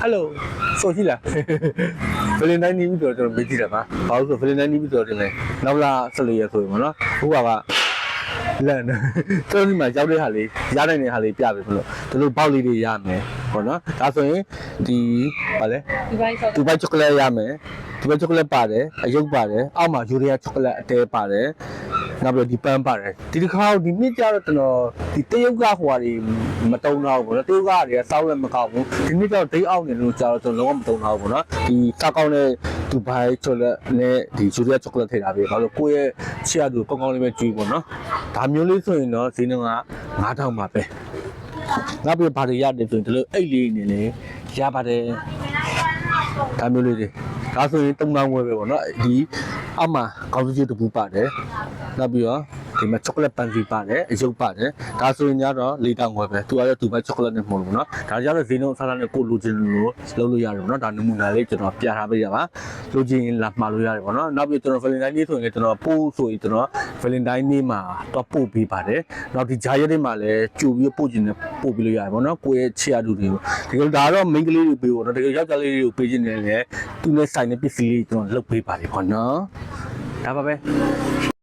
Hello ဆိုကြည့်လားဖလင်တိုင်းနီးပြီးတော့ကျွန်တော်မေးကြည့်တာပါဘာလို့ဆိုဖလင်တိုင်းနီးပြီးတော့တင်လဲနောက်လာ14ရက်ဆိုရင်ပေါ့နော်ဟိုကလန်ကျွန်တော်ဒီမှာရောက်တဲ့ဟာလေးရနိုင်တဲ့ဟာလေးပြပြီဘလို့ဒီလိုပေါက်လေးတွေရမယ်ပေါ့နော်ဒါဆိုရင်ဒီဗာလဲဒူဘိုင်ချောကလက်ရမယ်ဒူဘိုင်ချောကလက်ပါတယ်အယုတ်ပါတယ်အောက်မှာယူရီးယားချောကလက်အတဲပါတယ်နောက်ပြီးဒီပန်းပါတယ်ဒီတစ်ခါဒီနှစ်ကျတော့ကျွန်တော်ဒီတရုတ်ကဟိုဟာတွေမတုံတော့ဘူးနော်တရုတ်ကတွေကစောက်လည်းမကောက်ဘူးဒီနှစ်ကျတော့ဒိတ်အောက်နေလို့ကျတော့ကျွန်တော်လုံးဝမတုံတော့ဘူးနော်ဒီစောက်ကောက်တဲ့ဒူဘိုင်ချောကလက်နဲ့ဒီယူရီးယားချောကလက်ထည့်တာပဲဘာလို့ကိုယ့်ရဲ့ချီရတူကောင်းကောင်းလေးပဲကျွေးပေါ့နော်ဒါမျိုးလေးဆိုရင်တော့ဈေးနှုန်းက9000ပါပဲနောက်ပြီးဘာတွေရတယ်ဆိုရင်ဒီလိုအိတ်လေးနေလေရပါတယ်ဒါမျိုးလေးတွေဒါဆိုရင်3000ဝယ်ပဲပေါ့နော်ဒီအောက်မှာကောင်းစုကြီးတပူပါတယ်နောက်ပြီးတော့ဒီမှာချောကလက်ပန်စီပါတယ်အယုတ်ပါတယ်ဒါဆိုရင်ကတော့4000ဝယ်ပဲသူကတော့ဒီမှာချောကလက်နဲ့မဟုတ်ဘူးနော်ဒါကြတော့ဈေးနှုန်းအစားအစာနဲ့ကိုလိုချင်လို့လုပ်လို့ရတယ်ပေါ့နော်ဒါနမူနာလေးကျွန်တော်ပြထားပေးရပါလိုချင်လာမှာလို့ရတယ်ပေါ့နော်နောက်ပြီးကျွန်တော် Valentine နေ့ဆိုရင်ကျွန်တော်ပို့ဆိုရင်ကျွန်တော် Valentine နေ့မှာတော့ပို့ပေးပါတယ်နောက်ဒီဂျာရက်တွေမှာလည်းကြိုပြီးပို့ခြင်းနဲ့ပို့ပေးလို့ရတယ်ပေါ့နော်ကိုယ့်ရဲ့ချစ်ရသူတွေကိုဒီလိုဒါတော့ main ကလေးတွေပေးပေါ့နော်တကယ်ယောက်ျားလေးတွေကိုပေးခြင်းနဲ့လည်းသူနဲ့ဆိုင်တဲ့ပစ္စည်းလေးကျွန်တော်လုပ်ပေးပါလေပေါ့နော်ဒါပါပဲ